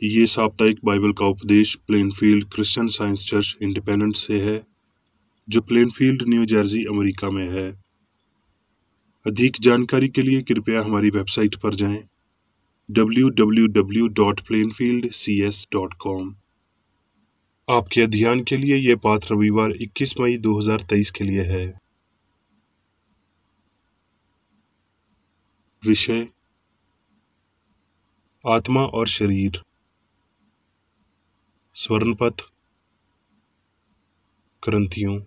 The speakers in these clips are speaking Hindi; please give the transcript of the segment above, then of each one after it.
ये साप्ताहिक बाइबल का उपदेश Plainfield Christian science church independent से है, जो प्लेनफील्ड न्यू जर्सी अमेरिका में है। अधिक जानकारी के लिए कृपया हमारी वेबसाइट पर जाएं www.plainfieldcs.com। आपके अध्ययन के लिए यह पाठ रविवार 21 मई 2023 के लिए है। विषय आत्मा और शरीर। स्वर्णपथ करंथियों।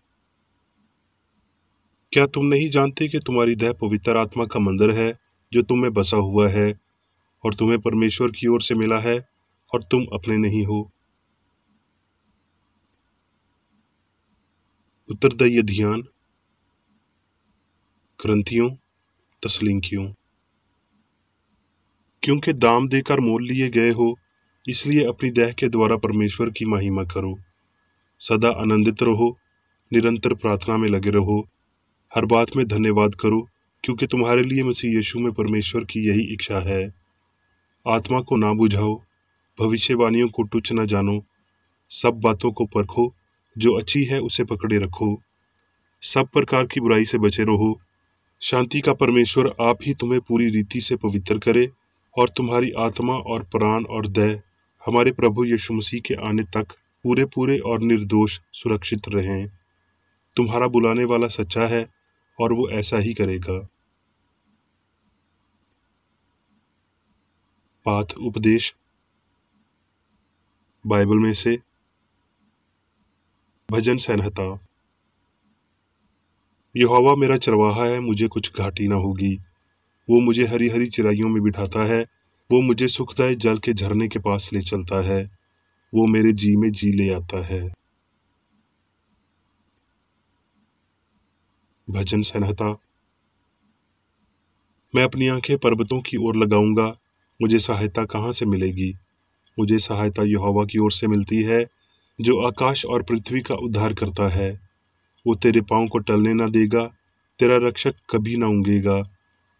क्या तुम नहीं जानते कि तुम्हारी देह पवित्र आत्मा का मंदिर है जो तुम में बसा हुआ है और तुम्हें परमेश्वर की ओर से मिला है और तुम अपने नहीं हो। उत्तरदायी ध्यान। करंथियों तसलींकियों। क्योंकि दाम देकर मोल लिए गए हो, इसलिए अपनी देह के द्वारा परमेश्वर की महिमा करो। सदा आनंदित रहो, निरंतर प्रार्थना में लगे रहो, हर बात में धन्यवाद करो, क्योंकि तुम्हारे लिए मसीह यीशु में परमेश्वर की यही इच्छा है। आत्मा को ना बुझाओ, भविष्यवाणियों को तुच्छ न जानो, सब बातों को परखो, जो अच्छी है उसे पकड़े रखो, सब प्रकार की बुराई से बचे रहो। शांति का परमेश्वर आप ही तुम्हें पूरी रीति से पवित्र करे और तुम्हारी आत्मा और प्राण और देह हमारे प्रभु यीशु मसीह के आने तक पूरे पूरे और निर्दोष सुरक्षित रहें। तुम्हारा बुलाने वाला सच्चा है और वो ऐसा ही करेगा। पाठ उपदेश बाइबल में से भजन संहिता। यहोवा मेरा चरवाहा है, मुझे कुछ घाटी ना होगी। वो मुझे हरी हरी चराइयों में बिठाता है, वो मुझे सुखदायक जल के झरने के पास ले चलता है, वो मेरे जी में जी ले आता है। भजन संहिता। मैं अपनी आंखें पर्वतों की ओर लगाऊंगा, मुझे सहायता कहाँ से मिलेगी। मुझे सहायता यहोवा की ओर से मिलती है, जो आकाश और पृथ्वी का उद्धार करता है। वो तेरे पाँव को टलने ना देगा, तेरा रक्षक कभी ना ऊँघेगा।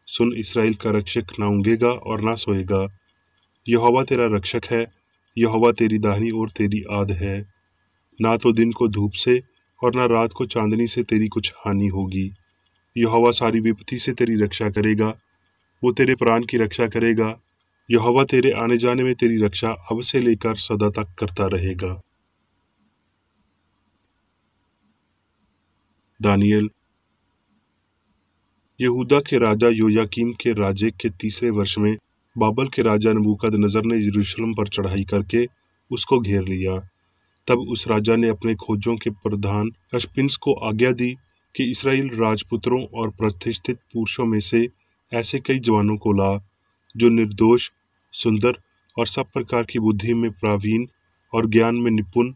सुन, इस्राएल का रक्षक ना ऊँघेगा और ना सोएगा। यहोवा तेरा रक्षक है, यहोवा तेरी दाहिनी ओर तेरी आद है। ना तो दिन को धूप से और ना रात को चांदनी से तेरी कुछ हानि होगी। यहोवा सारी विपत्ति से तेरी रक्षा करेगा, वो तेरे प्राण की रक्षा करेगा। यहोवा तेरे आने जाने में तेरी रक्षा अब से लेकर सदा तक करता रहेगा। दानियल। यहूदा के राजा योयाकीम के राज्य के 3रे वर्ष में बाबल के राजा नबूकदनेस्सर ने यरूशलेम पर चढ़ाई करके उसको घेर लिया। तब उस राजा ने अपने खोजों के प्रधान अशपिन्स को आज्ञा दी कि इस्राएल राजपुत्रों और प्रतिष्ठित पुरुषों में से ऐसे कई जवानों को ला, जो निर्दोष, सुंदर और सब प्रकार की बुद्धि में प्रावीण और ज्ञान में निपुण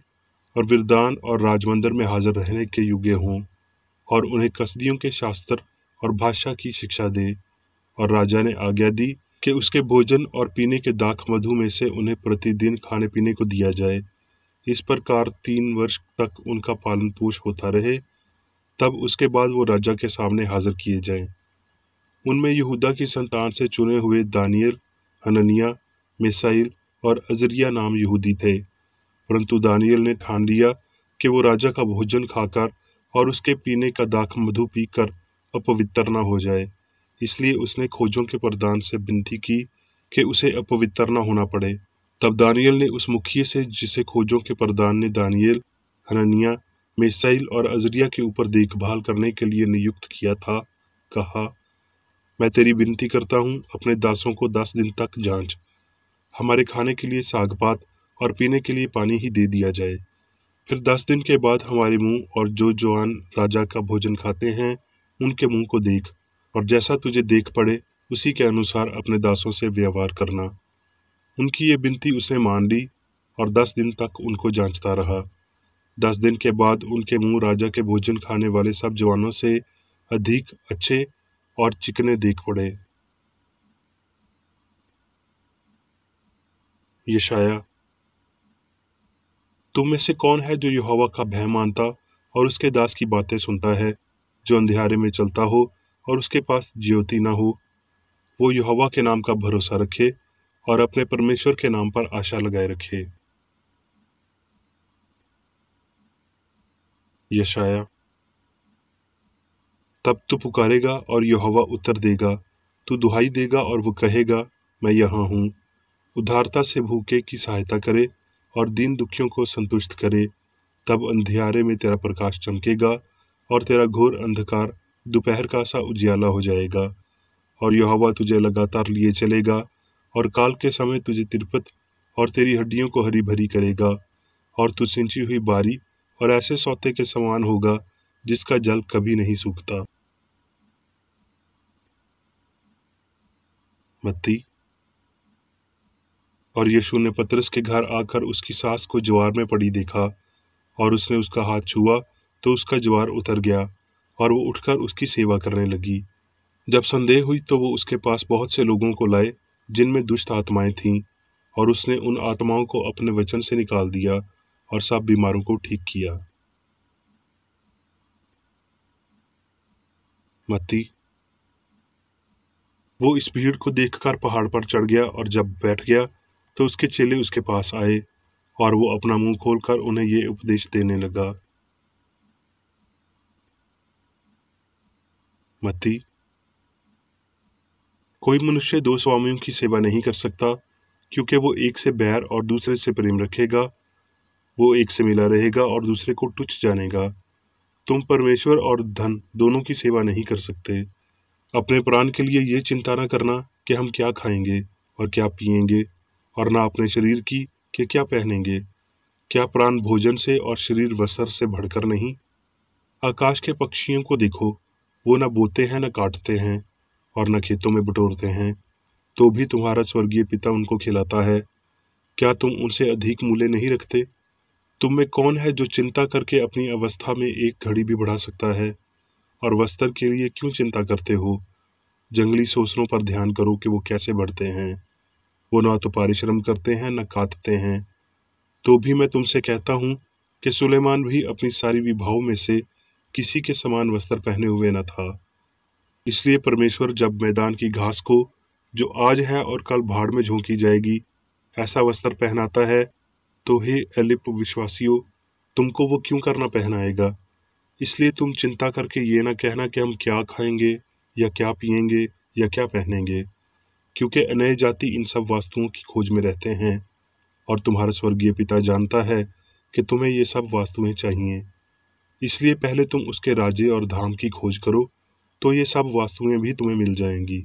और विद्वान और राजमंदिर में हाजिर रहने के योग्य हों, और उन्हें कसदियों के शास्त्र और भाषा की शिक्षा दे। और राजा ने आज्ञा दी कि उसके भोजन और पीने के दाख मधु में से उन्हें प्रतिदिन खाने पीने को दिया जाए। इस प्रकार 3 वर्ष तक उनका पालन पोष होता रहे, तब उसके बाद वो राजा के सामने हाजिर किए जाएं। उनमें यहूदा की संतान से चुने हुए दानियल, हननिया, मिसाइल और अजरिया नाम यहूदी थे। परंतु दानियल ने ठान लिया कि वो राजा का भोजन खाकर और उसके पीने का दाख मधु पीकर अपवित्र न हो जाए। इसलिए उसने खोजों के प्रधान से विनती की कि उसे अपवित्र न होना पड़े। तब दानियल ने उस मुखिए से, जिसे खोजों के प्रधान ने दानियल, हननिया, मिसाइल और अजरिया के ऊपर देखभाल करने के लिए नियुक्त किया था, कहा, मैं तेरी विनती करता हूँ, अपने दासों को 10 दिन तक जांच। हमारे खाने के लिए सागपात और पीने के लिए पानी ही दे दिया जाए। फिर 10 दिन के बाद हमारे मुंह और जो जवान राजा का भोजन खाते हैं उनके मुंह को देख, और जैसा तुझे देख पड़े उसी के अनुसार अपने दासों से व्यवहार करना। उनकी ये विनती उसने मान ली और 10 दिन तक उनको जांचता रहा। 10 दिन के बाद उनके मुंह राजा के भोजन खाने वाले सब जवानों से अधिक अच्छे और चिकने देख पड़े। यशाया। तुम में से कौन है जो यहोवा का भय मानता और उसके दास की बातें सुनता है, जो अंधियारे में चलता हो और उसके पास ज्योति न हो। वो यहोवा के नाम का भरोसा रखे और अपने परमेश्वर के नाम पर आशा लगाए रखे। यशाया। तब तू पुकारेगा और यहोवा उत्तर देगा, तू दुहाई देगा और वो कहेगा, मैं यहाँ हूँ। उदारता से भूखे की सहायता करे और दीन दुखियों को संतुष्ट करे। तब अंधियारे में तेरा प्रकाश चमकेगा और तेरा घोर अंधकार दोपहर का सा उजियाला हो जाएगा। और यहोवा तुझे लगातार लिए चलेगा और काल के समय तुझे तिरपत और तेरी हड्डियों को हरी भरी करेगा। और तू सिंची हुई बारी और ऐसे सौते के समान होगा जिसका जल कभी नहीं सूखता। मत्ती। और यीशु ने पतरस के घर आकर उसकी सास को ज्वार में पड़ी देखा, और उसने उसका हाथ छुआ तो उसका ज्वार उतर गया और वो उठकर उसकी सेवा करने लगी। जब संदेह हुई तो वो उसके पास बहुत से लोगों को लाए जिनमें दुष्ट आत्माएं थीं, और उसने उन आत्माओं को अपने वचन से निकाल दिया और सब बीमारों को ठीक किया। मत्ती। वो इस भीड़ को देखकर पहाड़ पर चढ़ गया, और जब बैठ गया तो उसके चेले उसके पास आए, और वो अपना मुंह खोलकर उन्हें ये उपदेश देने लगा। मत्ती। कोई मनुष्य दो स्वामियों की सेवा नहीं कर सकता, क्योंकि वो एक से बैर और दूसरे से प्रेम रखेगा, वो एक से मिला रहेगा और दूसरे को तुच्छ जानेगा। तुम परमेश्वर और धन दोनों की सेवा नहीं कर सकते। अपने प्राण के लिए ये चिंता न करना कि हम क्या खाएंगे और क्या पिएंगे, और ना अपने शरीर की कि क्या पहनेंगे। क्या प्राण भोजन से और शरीर वस्त्र से बढ़कर नहीं? आकाश के पक्षियों को देखो, वो न बोते हैं, न काटते हैं, और न खेतों में बटोरते हैं, तो भी तुम्हारा स्वर्गीय पिता उनको खिलाता है। क्या तुम उनसे अधिक मूल्य नहीं रखते? तुम में कौन है जो चिंता करके अपनी अवस्था में एक घड़ी भी बढ़ा सकता है? और वस्त्र के लिए क्यों चिंता करते हो? जंगली सोसरों पर ध्यान करो कि वो कैसे बढ़ते हैं। वो ना तो परिश्रम करते हैं, न काटते हैं। तो भी मैं तुमसे कहता हूँ कि सुलेमान भी अपनी सारी विभाओं में से किसी के समान वस्त्र पहने हुए न था। इसलिए परमेश्वर जब मैदान की घास को, जो आज है और कल भाड़ में झोंकी जाएगी, ऐसा वस्त्र पहनाता है, तो हे अलिप विश्वासियों, तुमको वो क्यों करना पहनाएगा? इसलिए तुम चिंता करके ये ना कहना कि हम क्या खाएंगे या क्या पिएंगे या क्या पहनेंगे, क्योंकि अन्य जाति इन सब वस्तुओं की खोज में रहते हैं, और तुम्हारा स्वर्गीय पिता जानता है कि तुम्हें ये सब वस्तुएं चाहिए। इसलिए पहले तुम उसके राज्य और धाम की खोज करो, तो ये सब वस्तुएं भी तुम्हें मिल जाएंगी।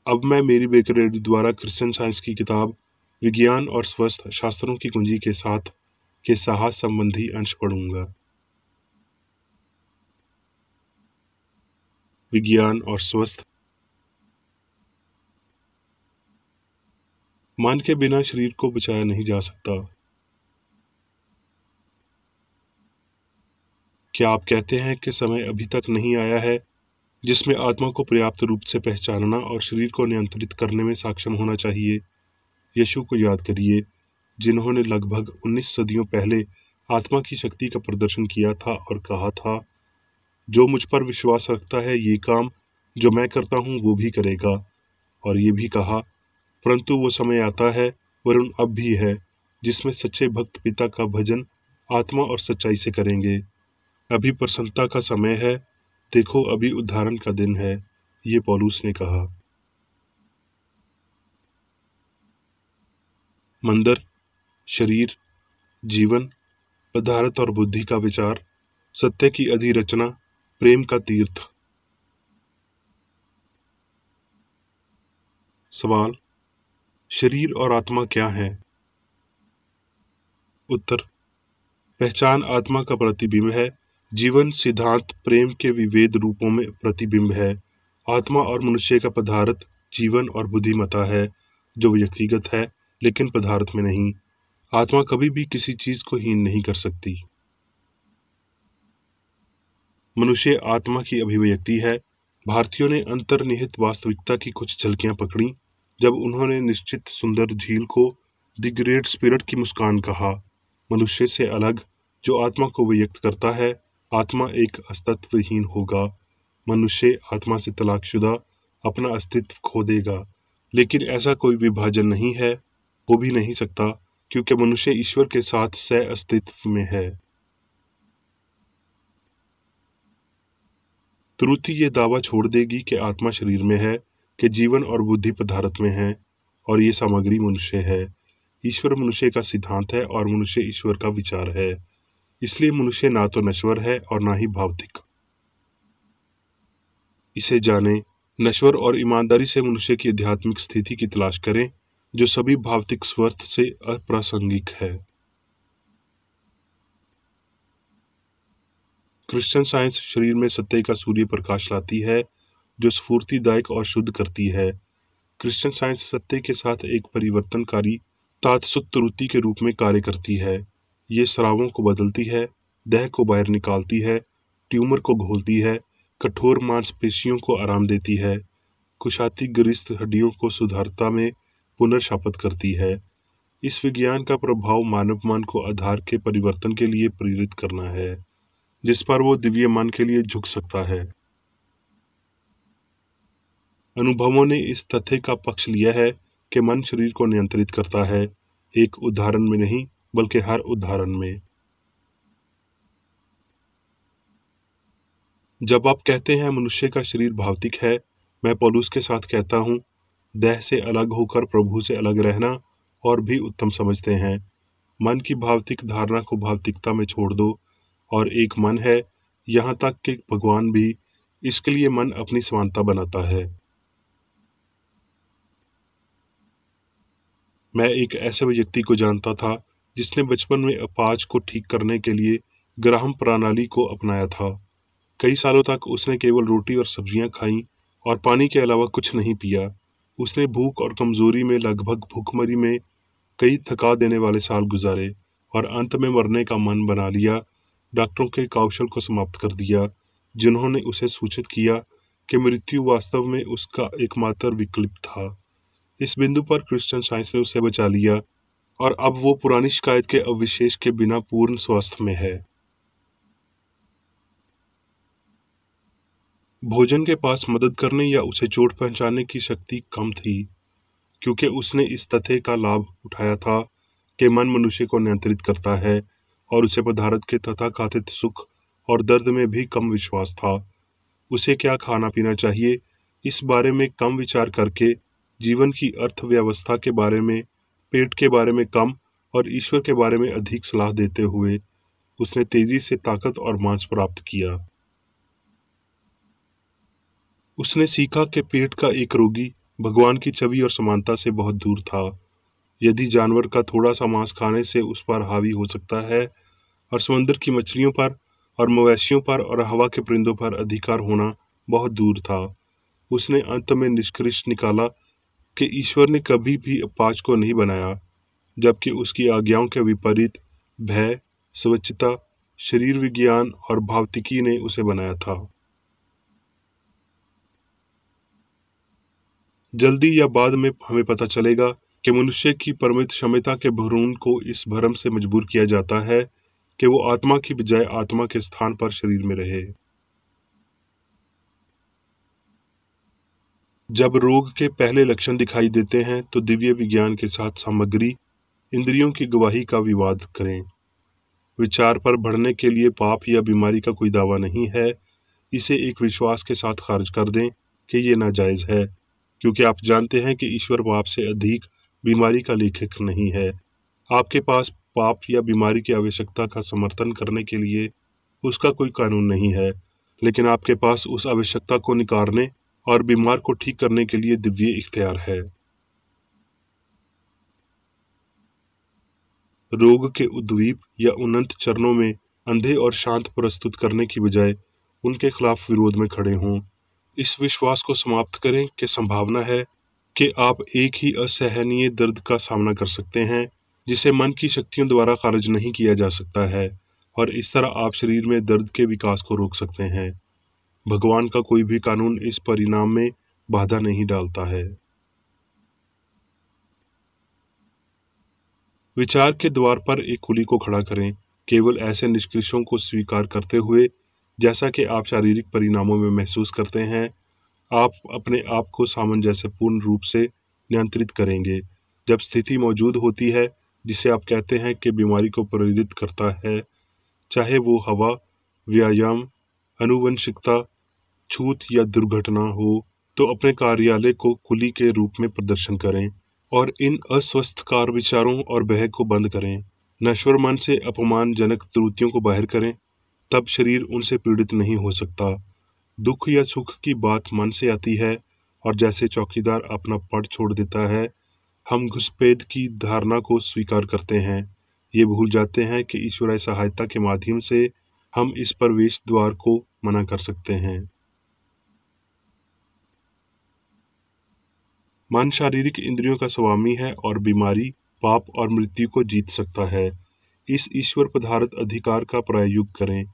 अब मैं मेरी बेकर रेड्डी द्वारा क्रिश्चियन साइंस की किताब विज्ञान और स्वस्थ शास्त्रों की कुंजी के साथ के साहस संबंधी अंश पढ़ूंगा। विज्ञान और स्वस्थ। मन के बिना शरीर को बचाया नहीं जा सकता। क्या आप कहते हैं कि समय अभी तक नहीं आया है जिसमें आत्मा को पर्याप्त रूप से पहचानना और शरीर को नियंत्रित करने में सक्षम होना चाहिए? यीशु को याद करिए, जिन्होंने लगभग 19 सदियों पहले आत्मा की शक्ति का प्रदर्शन किया था और कहा था, जो मुझ पर विश्वास रखता है ये काम जो मैं करता हूँ वो भी करेगा। और ये भी कहा, परंतु वो समय आता है, वरुण अब भी है, जिसमें सच्चे भक्त पिता का भजन आत्मा और सच्चाई से करेंगे। अभी प्रसन्नता का समय है, देखो अभी उद्धारण का दिन है, ये पौलुस ने कहा। मंदिर, शरीर, जीवन, पदार्थ और बुद्धि का विचार, सत्य की अधिरचना, प्रेम का तीर्थ। सवाल, शरीर और आत्मा क्या है? उत्तर, पहचान आत्मा का प्रतिबिंब है, जीवन सिद्धांत प्रेम के विविध रूपों में प्रतिबिंब है। आत्मा और मनुष्य का पदार्थ जीवन और बुद्धिमत्ता है, जो व्यक्तिगत है लेकिन पदार्थ में नहीं। आत्मा कभी भी किसी चीज को हीन नहीं कर सकती। मनुष्य आत्मा की अभिव्यक्ति है। भारतीयों ने अंतर्निहित वास्तविकता की कुछ झलकियां पकड़ी जब उन्होंने निश्चित सुंदर झील को द ग्रेट स्पिरिट की मुस्कान कहा। मनुष्य से अलग जो आत्मा को व्यक्त करता है, आत्मा एक अस्तित्वहीन होगा। मनुष्य आत्मा से तलाकशुदा अपना अस्तित्व खो देगा। लेकिन ऐसा कोई विभाजन नहीं है, हो भी नहीं सकता, क्योंकि मनुष्य ईश्वर के साथ सह अस्तित्व में है। त्रुटि ये दावा छोड़ देगी कि आत्मा शरीर में है, कि जीवन और बुद्धि पदार्थ में है, और ये सामग्री मनुष्य है। ईश्वर मनुष्य का सिद्धांत है और मनुष्य ईश्वर का विचार है। इसलिए मनुष्य ना तो नश्वर है और ना ही भौतिक। इसे जाने, नश्वर और ईमानदारी से मनुष्य की आध्यात्मिक स्थिति की तलाश करें, जो सभी भौतिक स्वार्थ से अप्रासंगिक है। क्रिश्चियन साइंस शरीर में सत्य का सूर्य प्रकाश लाती है, जो स्फूर्तिदायक और शुद्ध करती है। क्रिश्चियन साइंस सत्य के साथ एक परिवर्तनकारी तात्सुक त्रुटि के रूप में कार्य करती है। ये स्रावों को बदलती है, देह को बाहर निकालती है, ट्यूमर को घोलती है, कठोर मांसपेशियों को आराम देती है, कुशातिग्रस्त हड्डियों को सुधारता में पुनर्स्थापित करती है। इस विज्ञान का प्रभाव मानव मन को आधार के परिवर्तन के लिए प्रेरित करना है, जिस पर वो दिव्य मन के लिए झुक सकता है। अनुभवों ने इस तथ्य का पक्ष लिया है कि मन शरीर को नियंत्रित करता है, एक उदाहरण में नहीं बल्कि हर उदाहरण में। जब आप कहते हैं मनुष्य का शरीर भौतिक है, मैं पौलुस के साथ कहता हूँ, देह से अलग होकर प्रभु से अलग रहना और भी उत्तम समझते हैं। मन की भौतिक धारणा को भौतिकता में छोड़ दो, और एक मन है, यहाँ तक कि भगवान भी। इसके लिए मन अपनी समानता बनाता है। मैं एक ऐसे व्यक्ति को जानता था जिसने बचपन में अपाच को ठीक करने के लिए ग्राहम प्रणाली को अपनाया था। कई सालों तक उसने केवल रोटी और सब्जियां खाई और पानी के अलावा कुछ नहीं पिया। उसने भूख और कमजोरी में, लगभग भूखमरी में कई थका देने वाले साल गुजारे और अंत में मरने का मन बना लिया। डॉक्टरों के कौशल को समाप्त कर दिया, जिन्होंने उसे सूचित किया कि मृत्यु वास्तव में उसका एकमात्र विकल्प था। इस बिंदु पर क्रिश्चियन साइंस ने उसे बचा लिया और अब वो पुरानी शिकायत के अवशेष के बिना पूर्ण स्वास्थ्य में है। भोजन के पास मदद करने या उसे चोट पहुंचाने की शक्ति कम थी, क्योंकि उसने इस तथ्य का लाभ उठाया था कि मन मनुष्य को नियंत्रित करता है और उसे पदार्थ के तथाकथित सुख और दर्द में भी कम विश्वास था। उसे क्या खाना पीना चाहिए, इस बारे में कम विचार करके, जीवन की अर्थव्यवस्था के बारे में, पेट के बारे में कम और ईश्वर के बारे में अधिक सलाह देते हुए उसने तेजी से ताकत और मांस प्राप्त किया। उसने सीखा कि पेट का एक रोगी भगवान की छवि और समानता से बहुत दूर था। यदि जानवर का थोड़ा सा मांस खाने से उस पर हावी हो सकता है, और समुद्र की मछलियों पर और मवेशियों पर और हवा के परिंदों पर अधिकार होना बहुत दूर था, उसने अंत में निष्कर्ष निकाला कि ईश्वर ने कभी भी अपाच को नहीं बनाया, जबकि उसकी आज्ञाओं के विपरीत भय, स्वच्छता, शरीर विज्ञान और भौतिकी ने उसे बनाया था। जल्दी या बाद में हमें पता चलेगा कि मनुष्य की परिमित क्षमता के भ्रूण को इस भ्रम से मजबूर किया जाता है कि वो आत्मा की बजाय आत्मा के स्थान पर शरीर में रहे। जब रोग के पहले लक्षण दिखाई देते हैं तो दिव्य विज्ञान के साथ सामग्री, इंद्रियों की गवाही का विवाद करें। विचार पर बढ़ने के लिए पाप या बीमारी का कोई दावा नहीं है। इसे एक विश्वास के साथ खारिज कर दें कि ये नाजायज है, क्योंकि आप जानते हैं कि ईश्वर पाप से अधिक बीमारी का लेखक नहीं है। आपके पास पाप या बीमारी की आवश्यकता का समर्थन करने के लिए उसका कोई कानून नहीं है, लेकिन आपके पास उस आवश्यकता को निकारने और बीमार को ठीक करने के लिए दिव्य इख्तियार है। रोग के उद्वीप या उन्नत चरणों में अंधे और शांत प्रस्तुत करने की बजाय उनके खिलाफ विरोध में खड़े हों। इस विश्वास को समाप्त करें कि संभावना है कि आप एक ही असहनीय दर्द का सामना कर सकते हैं जिसे मन की शक्तियों द्वारा खारिज नहीं किया जा सकता है, और इस तरह आप शरीर में दर्द के विकास को रोक सकते हैं। भगवान का कोई भी कानून इस परिणाम में बाधा नहीं डालता है। विचार के द्वार पर एक कुली को खड़ा करें, केवल ऐसे निष्कर्षों को स्वीकार करते हुए जैसा कि आप शारीरिक परिणामों में महसूस करते हैं, आप अपने आप को सामंजस्यपूर्ण रूप से नियंत्रित करेंगे। जब स्थिति मौजूद होती है जिसे आप कहते हैं कि बीमारी को प्रेरित करता है, चाहे वो हवा, व्यायाम, आनुवंशिकता, छूत या दुर्घटना हो, तो अपने कार्यालय को कुली के रूप में प्रदर्शन करें और इन अस्वस्थकार विचारों और बहक को बंद करें। नश्वर मन से अपमानजनक त्रुटियों को बाहर करें, तब शरीर उनसे पीड़ित नहीं हो सकता। दुख या सुख की बात मन से आती है और जैसे चौकीदार अपना पट छोड़ देता है, हम घुसपैठ की धारणा को स्वीकार करते हैं। ये भूल जाते हैं कि ईश्वरीय सहायता के माध्यम से हम इस प्रवेश द्वार को मना कर सकते हैं। मन शारीरिक इंद्रियों का स्वामी है और बीमारी, पाप और मृत्यु को जीत सकता है। इस ईश्वर पदार्थ अधिकार का प्रयोग करें,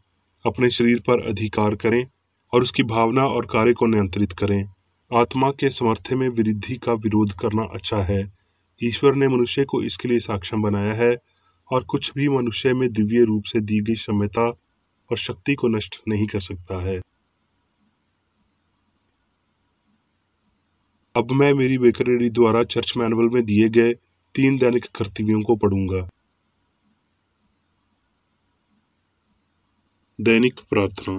अपने शरीर पर अधिकार करें और उसकी भावना और कार्य को नियंत्रित करें। आत्मा के सामर्थ्य में वृद्धि का विरोध करना अच्छा है। ईश्वर ने मनुष्य को इसके लिए सक्षम बनाया है और कुछ भी मनुष्य में दिव्य रूप से दी गई क्षमता और शक्ति को नष्ट नहीं कर सकता है। अब मैं मेरी बेकरी द्वारा चर्च मैनुअल में दिए गए 3 दैनिक कर्तव्यों को पढ़ूंगा। दैनिक प्रार्थना।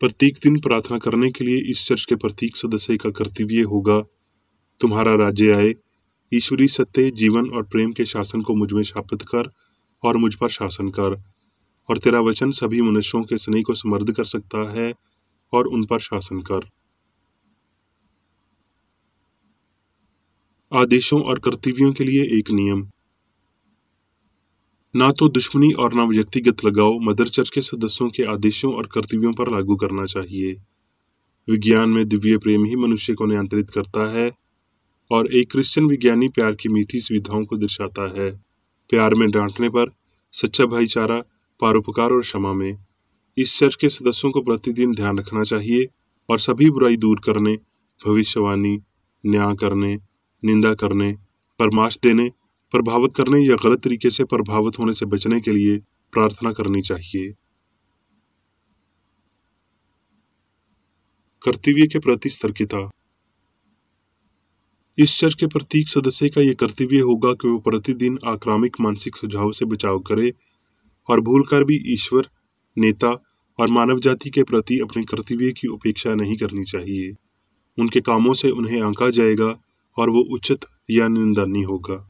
प्रत्येक दिन प्रार्थना करने के लिए इस चर्च के प्रत्येक सदस्य का कर्तव्य होगा, तुम्हारा राज्य आए, ईश्वरीय सत्य, जीवन और प्रेम के शासन को मुझ में स्थापित कर और मुझ पर शासन कर, और तेरा वचन सभी मनुष्यों के स्नेह को समृद्ध कर सकता है और उन पर शासन कर। आदेशों और कर्तव्यों के लिए एक नियम। ना तो दुश्मनी और ना व्यक्तिगत लगाव मदर चर्च के सदस्यों के आदेशों और कर्तव्यों पर लागू करना चाहिए। विज्ञान में दिव्य प्रेम ही मनुष्य को नियंत्रित करता है और एक क्रिश्चियन विज्ञानी प्यार की मीठी सुविधाओं को दर्शाता है। प्यार में डांटने पर, सच्चा भाईचारा, परोपकार और क्षमा में। इस चर्च के सदस्यों को प्रतिदिन ध्यान रखना चाहिए और सभी बुराई दूर करने, भविष्यवाणी, न्याय करने, निंदा करने, परामर्श देने, प्रभावित करने या गलत तरीके से प्रभावित होने से बचने के लिए प्रार्थना करनी चाहिए। कर्तव्य के प्रति सतर्कता। इस चर्च के प्रत्येक सदस्य का यह कर्तव्य होगा कि वो प्रतिदिन आक्रामक मानसिक सुझाव से बचाव करे और भूलकर भी ईश्वर, नेता और मानव जाति के प्रति अपने कर्तव्य की उपेक्षा नहीं करनी चाहिए। उनके कामों से उन्हें आंका जाएगा और वो उचित या निंदनीय होगा।